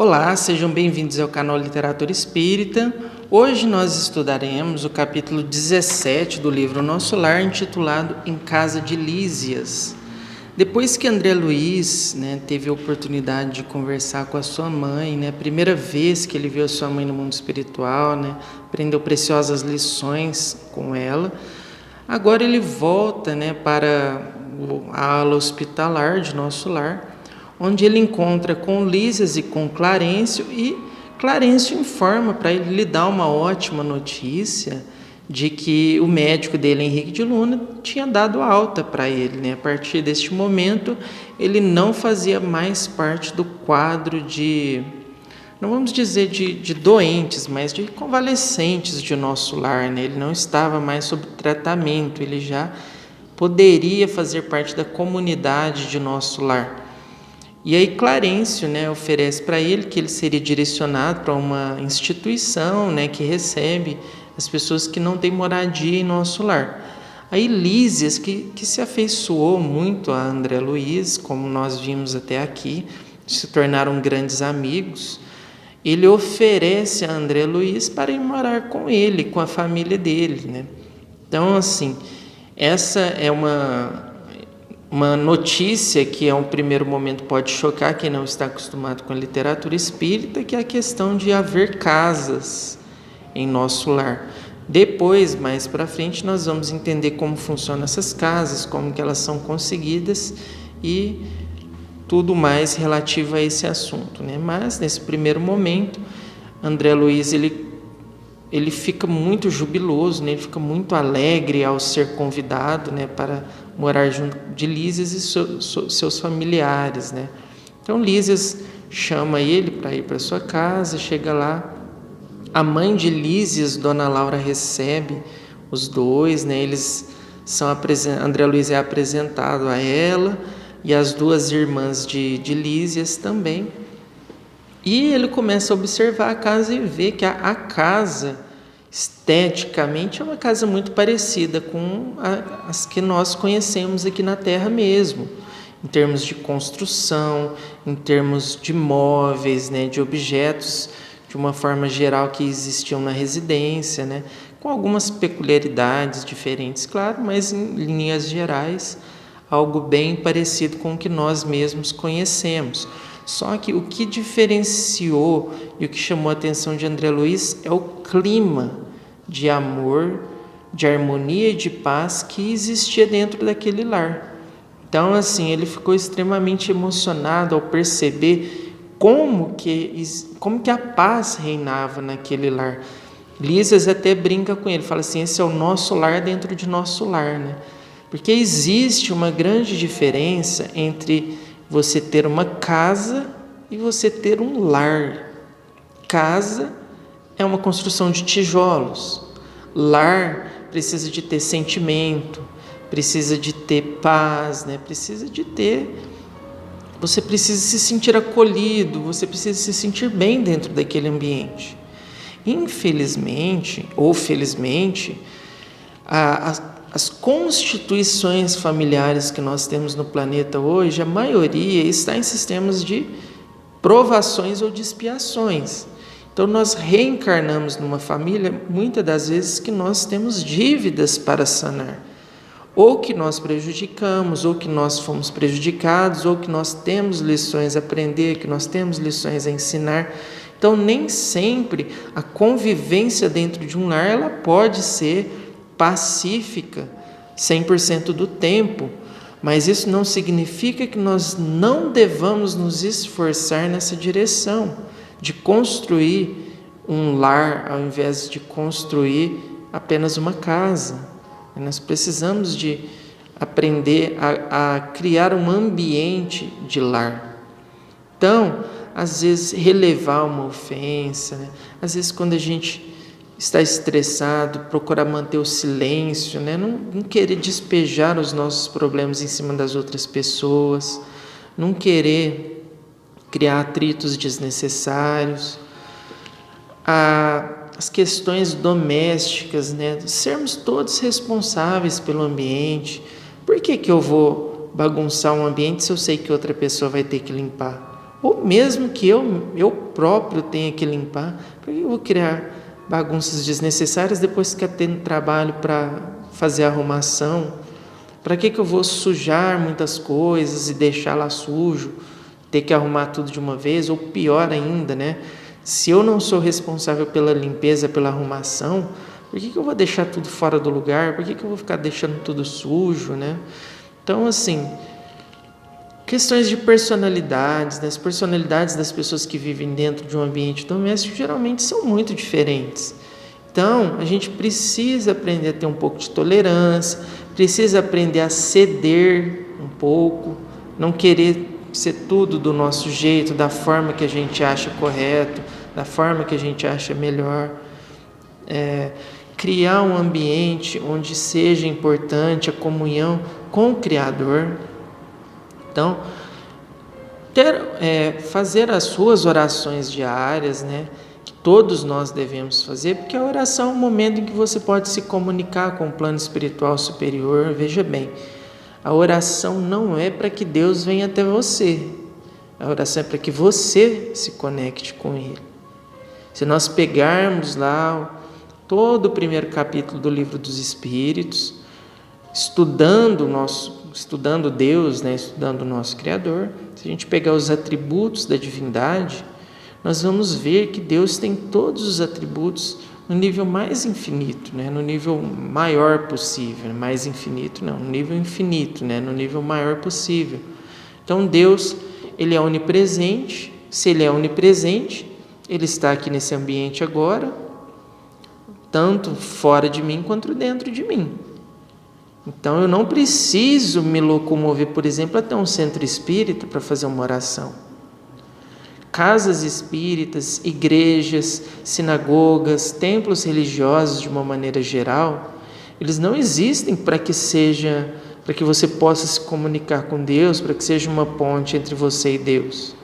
Olá, sejam bem-vindos ao canal Literatura Espírita. Hoje nós estudaremos o capítulo 17 do livro Nosso Lar, intitulado Em Casa de Lísias. Depois que André Luiz teve a oportunidade de conversar com a sua mãe, a primeira vez que ele viu a sua mãe no mundo espiritual, aprendeu preciosas lições com ela, agora ele volta para a ala hospitalar de Nosso Lar, onde ele encontra com Lísias e com Clarencio, e Clarencio informa para ele lhe dar uma ótima notícia de que o médico dele, Henrique de Luna, tinha dado alta para ele. A partir deste momento, ele não fazia mais parte do quadro de, não vamos dizer de doentes, mas de convalescentes de Nosso Lar. Ele não estava mais sob tratamento, ele já poderia fazer parte da comunidade de Nosso Lar. E aí Clarencio oferece para ele que ele seria direcionado para uma instituição que recebe as pessoas que não têm moradia em Nosso Lar. Aí Lísias, que se afeiçoou muito a André Luiz, como nós vimos até aqui, se tornaram grandes amigos, ele oferece a André Luiz para ir morar com ele, com a família dele. Então, assim, essa é uma notícia que a um primeiro momento pode chocar quem não está acostumado com a literatura espírita, que é a questão de haver casas em Nosso Lar. Depois, mais para frente, nós vamos entender como funcionam essas casas, como que elas são conseguidas e tudo mais relativo a esse assunto. Mas, nesse primeiro momento, André Luiz ele fica muito jubiloso, ele fica muito alegre ao ser convidado para morar junto de Lísias e seus familiares. Então Lísias chama ele para ir para sua casa, chega lá, a mãe de Lísias, Dona Laura, recebe os dois, eles são André Luiz é apresentado a ela e as duas irmãs de Lísias também. E ele começa a observar a casa e vê que a casa, esteticamente, é uma casa muito parecida com as que nós conhecemos aqui na Terra mesmo, em termos de construção, em termos de móveis, de objetos, de uma forma geral, que existiam na residência, com algumas peculiaridades diferentes, claro, mas em linhas gerais, algo bem parecido com o que nós mesmos conhecemos. Só que o que diferenciou e o que chamou a atenção de André Luiz é o clima de amor, de harmonia e de paz que existia dentro daquele lar. Então, assim, ele ficou extremamente emocionado ao perceber como que a paz reinava naquele lar. Lísias até brinca com ele, fala assim: esse é o nosso lar dentro de Nosso Lar, Porque existe uma grande diferença entre você ter uma casa e você ter um lar. Casa é uma construção de tijolos. Lar precisa de ter sentimento, precisa de ter paz, você precisa se sentir acolhido, você precisa se sentir bem dentro daquele ambiente. Infelizmente, ou felizmente, as constituições familiares que nós temos no planeta hoje, a maioria está em sistemas de provações ou de expiações. Então, nós reencarnamos numa família, muitas das vezes, que nós temos dívidas para sanar. Ou que nós prejudicamos, ou que nós fomos prejudicados, ou que nós temos lições a aprender, que nós temos lições a ensinar. Então, nem sempre a convivência dentro de um lar ela pode ser pacífica 100% do tempo, mas isso não significa que nós não devamos nos esforçar nessa direção de construir um lar ao invés de construir apenas uma casa. Nós precisamos de aprender a criar um ambiente de lar. Então, às vezes, relevar uma ofensa, às vezes, quando a gente está estressado, procurar manter o silêncio, não querer despejar os nossos problemas em cima das outras pessoas, não querer criar atritos desnecessários, as questões domésticas, sermos todos responsáveis pelo ambiente. Por que eu vou bagunçar um ambiente se eu sei que outra pessoa vai ter que limpar? Ou ou mesmo que eu próprio tenha que limpar. Por que eu vou criar bagunças desnecessárias depois que tendo trabalho para fazer a arrumação? Para que eu vou sujar muitas coisas e deixar lá sujo, ter que arrumar tudo de uma vez? Ou pior ainda, né? Se eu não sou responsável pela limpeza, pela arrumação, por que eu vou deixar tudo fora do lugar? Por que eu vou ficar deixando tudo sujo, né? Então, assim, questões de personalidades, né? As personalidades das pessoas que vivem dentro de um ambiente doméstico geralmente são muito diferentes. Então, a gente precisa aprender a ter um pouco de tolerância, precisa aprender a ceder um pouco, não querer ser tudo do nosso jeito, da forma que a gente acha correto, da forma que a gente acha melhor. Criar um ambiente onde seja importante a comunhão com o Criador. Então, fazer as suas orações diárias, né, que todos nós devemos fazer, porque a oração é um momento em que você pode se comunicar com o plano espiritual superior. Veja bem, a oração não é para que Deus venha até você, a oração é para que você se conecte com Ele. Se nós pegarmos lá todo o primeiro capítulo do Livro dos Espíritos, estudando Deus, né, estudando o nosso Criador, se a gente pegar os atributos da divindade, nós vamos ver que Deus tem todos os atributos no nível mais infinito, né, no nível maior possível. Mais infinito não, no nível infinito, né, no nível maior possível. Então Deus, Ele é onipresente. Se Ele é onipresente, Ele está aqui nesse ambiente agora, tanto fora de mim quanto dentro de mim. Então eu não preciso me locomover, por exemplo, até um centro espírita para fazer uma oração. Casas espíritas, igrejas, sinagogas, templos religiosos de uma maneira geral, eles não existem para que você possa se comunicar com Deus, para que seja uma ponte entre você e Deus.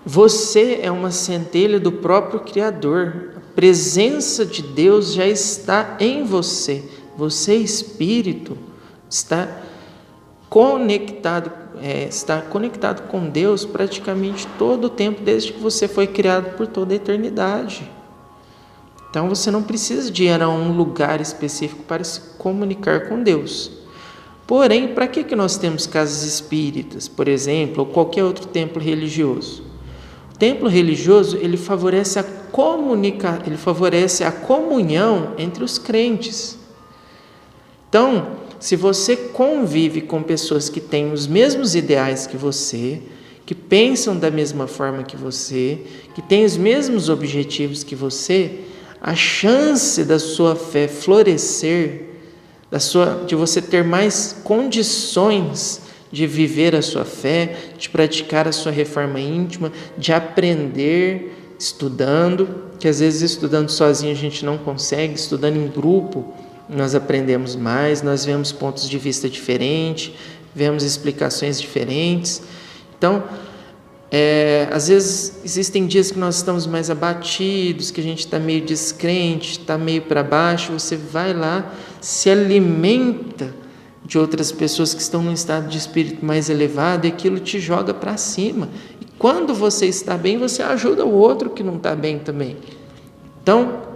Você é uma centelha do próprio Criador. A presença de Deus já está em você. Você, espírito, está conectado com Deus praticamente todo o tempo, desde que você foi criado por toda a eternidade. Então você não precisa de ir a um lugar específico para se comunicar com Deus. Porém, para que nós temos casas espíritas, por exemplo, ou qualquer outro templo religioso? O templo religioso, ele favorece a comunhão entre os crentes. Então, se você convive com pessoas que têm os mesmos ideais que você, que pensam da mesma forma que você, que têm os mesmos objetivos que você, a chance da sua fé florescer, de você ter mais condições de viver a sua fé, de praticar a sua reforma íntima, de aprender estudando, que às vezes estudando sozinho a gente não consegue, estudando em grupo nós aprendemos mais, nós vemos pontos de vista diferentes, vemos explicações diferentes. Então, às vezes existem dias que nós estamos mais abatidos, que a gente está meio descrente, está meio para baixo, você vai lá, se alimenta de outras pessoas que estão num estado de espírito mais elevado, e aquilo te joga para cima. E quando você está bem, você ajuda o outro que não está bem também. Então,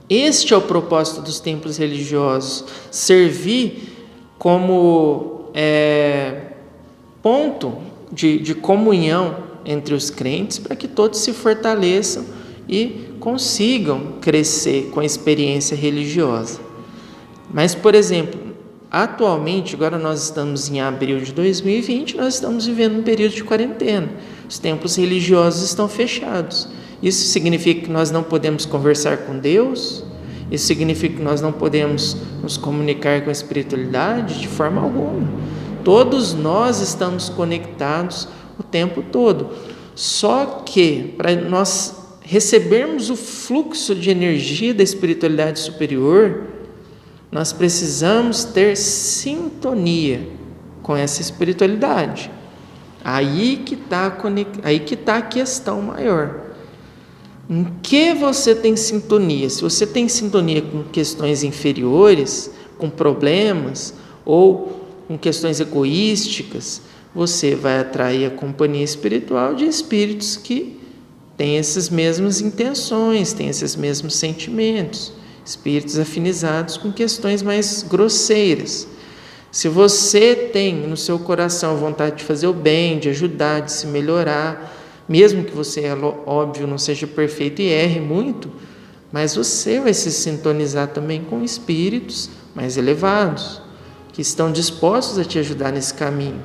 este é o propósito dos templos religiosos, servir como ponto de comunhão entre os crentes, para que todos se fortaleçam e consigam crescer com a experiência religiosa. Mas, por exemplo, atualmente, agora nós estamos em abril de 2020, nós estamos vivendo um período de quarentena. Os templos religiosos estão fechados. Isso significa que nós não podemos conversar com Deus? Isso significa que nós não podemos nos comunicar com a espiritualidade? De forma alguma. Todos nós estamos conectados o tempo todo. Só que, para nós recebermos o fluxo de energia da espiritualidade superior, nós precisamos ter sintonia com essa espiritualidade. Aí que está a questão maior. Em que você tem sintonia? Se você tem sintonia com questões inferiores, com problemas, ou com questões egoísticas, você vai atrair a companhia espiritual de espíritos que têm essas mesmas intenções, têm esses mesmos sentimentos, espíritos afinizados com questões mais grosseiras. Se você tem no seu coração vontade de fazer o bem, de ajudar, de se melhorar, mesmo que você, óbvio, não seja perfeito e erre muito, mas você vai se sintonizar também com espíritos mais elevados, que estão dispostos a te ajudar nesse caminho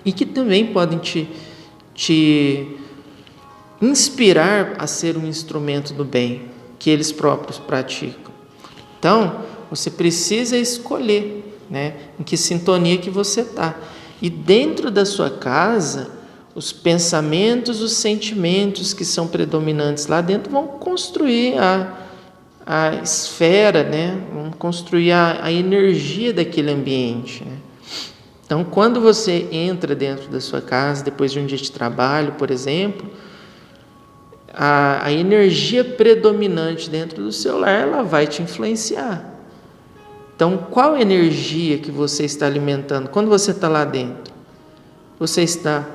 e que também podem te inspirar a ser um instrumento do bem que eles próprios praticam. Então, você precisa escolher, né, em que sintonia que você está. E dentro da sua casa, os pensamentos, os sentimentos que são predominantes lá dentro vão construir a esfera, né? Vão construir a energia daquele ambiente, né? Então, quando você entra dentro da sua casa, depois de um dia de trabalho, por exemplo, a energia predominante dentro do seu lar, ela vai te influenciar. Então, qual energia que você está alimentando quando você está lá dentro? Você está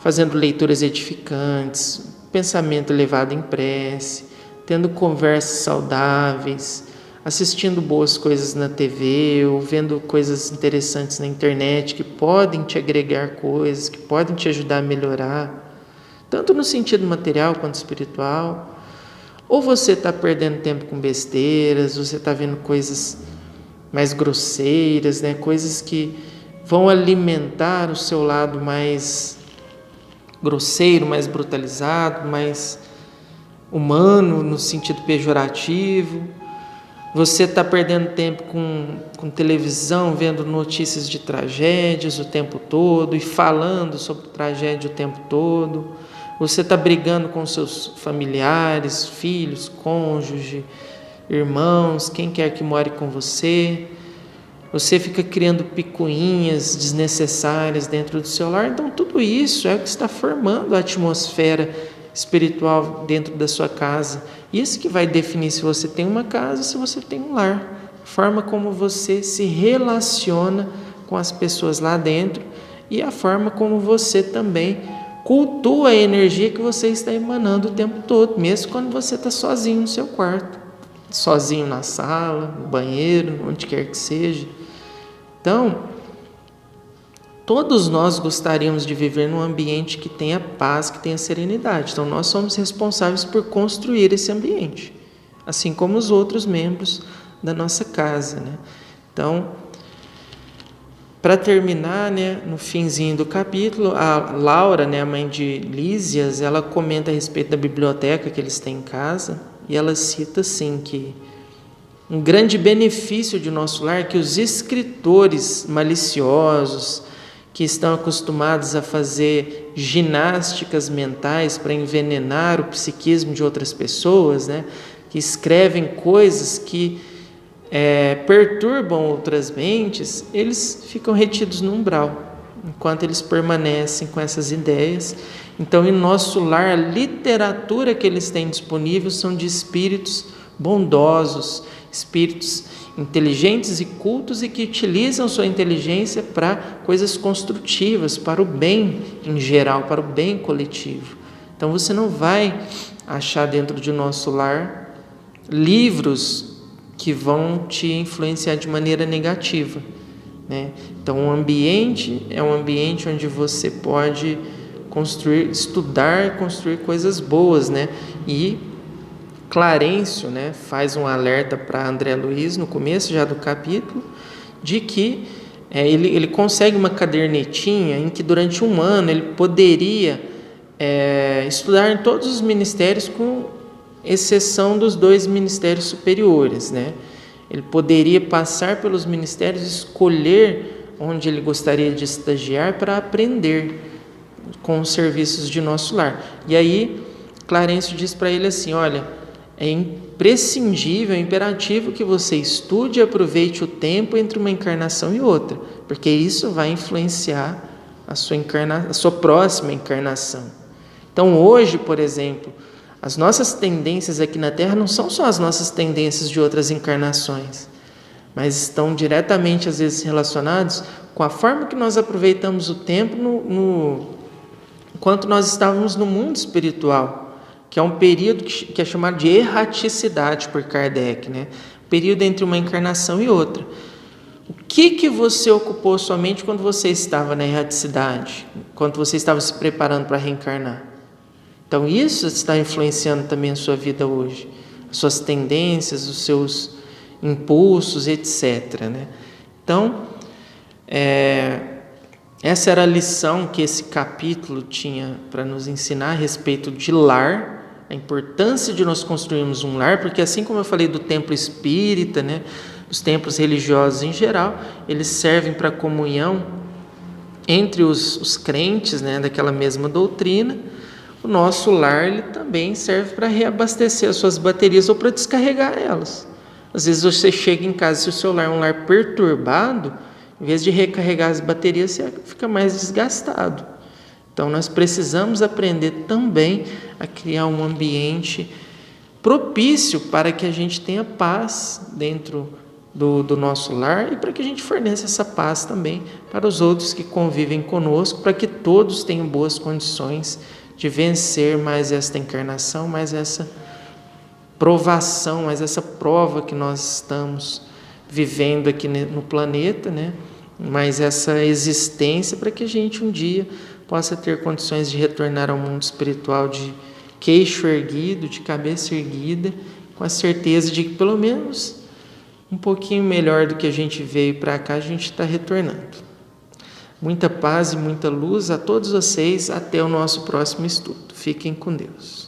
fazendo leituras edificantes, pensamento elevado em prece, tendo conversas saudáveis, assistindo boas coisas na TV ou vendo coisas interessantes na internet que podem te agregar coisas, que podem te ajudar a melhorar, tanto no sentido material quanto espiritual. Ou você está perdendo tempo com besteiras, você está vendo coisas mais grosseiras, né? Coisas que vão alimentar o seu lado mais grosseiro, mais brutalizado, mais humano no sentido pejorativo. Você está perdendo tempo com televisão, vendo notícias de tragédias o tempo todo e falando sobre tragédia o tempo todo. Você está brigando com seus familiares, filhos, cônjuge, irmãos, quem quer que more com você. Você fica criando picuinhas desnecessárias dentro do seu lar. Então, tudo isso é o que está formando a atmosfera espiritual dentro da sua casa. Isso que vai definir se você tem uma casa, se você tem um lar. A forma como você se relaciona com as pessoas lá dentro e a forma como você também cultua a energia que você está emanando o tempo todo, mesmo quando você está sozinho no seu quarto, sozinho na sala, no banheiro, onde quer que seja. Então, todos nós gostaríamos de viver num ambiente que tenha paz, que tenha serenidade. Então, nós somos responsáveis por construir esse ambiente, assim como os outros membros da nossa casa, né? Então, para terminar, né, no finzinho do capítulo, a Laura, né, a mãe de Lísias, ela comenta a respeito da biblioteca que eles têm em casa, e ela cita assim que um grande benefício de nosso lar é que os escritores maliciosos, que estão acostumados a fazer ginásticas mentais para envenenar o psiquismo de outras pessoas, né, que escrevem coisas que perturbam outras mentes, eles ficam retidos no umbral, enquanto eles permanecem com essas ideias. Então, em nosso lar, a literatura que eles têm disponível são de espíritos bondosos, espíritos inteligentes e cultos e que utilizam sua inteligência para coisas construtivas, para o bem em geral, para o bem coletivo. Então, você não vai achar dentro de nosso lar livros que vão te influenciar de maneira negativa, né? Então, o ambiente é um ambiente onde você pode construir, estudar, construir coisas boas, né? E Clarencio, né, faz um alerta para André Luiz no começo já do capítulo, de que ele consegue uma cadernetinha em que durante um ano ele poderia estudar em todos os ministérios, com exceção dos 2 ministérios superiores, né? Ele poderia passar pelos ministérios e escolher onde ele gostaria de estagiar para aprender com os serviços de nosso lar. E aí Clarencio diz para ele assim: olha, é imprescindível, é imperativo que você estude e aproveite o tempo entre uma encarnação e outra, porque isso vai influenciar a sua próxima encarnação. Então, hoje, por exemplo, as nossas tendências aqui na Terra não são só as nossas tendências de outras encarnações, mas estão diretamente, às vezes, relacionados com a forma que nós aproveitamos o tempo enquanto nós estávamos no mundo espiritual, que é um período que é chamado de erraticidade por Kardec, né? Período entre uma encarnação e outra. O que você ocupou sua mente quando você estava na erraticidade, quando você estava se preparando para reencarnar? Então isso está influenciando também a sua vida hoje, as suas tendências, os seus impulsos, etc., né? Então, essa era a lição que esse capítulo tinha para nos ensinar a respeito de lar, a importância de nós construirmos um lar, porque assim como eu falei do templo espírita, né, os templos religiosos em geral, eles servem para comunhão entre os crentes, né, daquela mesma doutrina. O nosso lar ele também serve para reabastecer as suas baterias ou para descarregar elas. Às vezes você chega em casa, se o seu lar é um lar perturbado, em vez de recarregar as baterias, você fica mais desgastado. Então nós precisamos aprender também a criar um ambiente propício para que a gente tenha paz dentro do nosso lar e para que a gente forneça essa paz também para os outros que convivem conosco, para que todos tenham boas condições de vencer mais esta encarnação, mais essa provação, mais essa prova que nós estamos vivendo aqui no planeta, né? Mais essa existência para que a gente um dia possa ter condições de retornar ao mundo espiritual de queixo erguido, de cabeça erguida, com a certeza de que pelo menos um pouquinho melhor do que a gente veio para cá, a gente está retornando. Muita paz e muita luz a todos vocês. Até o nosso próximo estudo. Fiquem com Deus.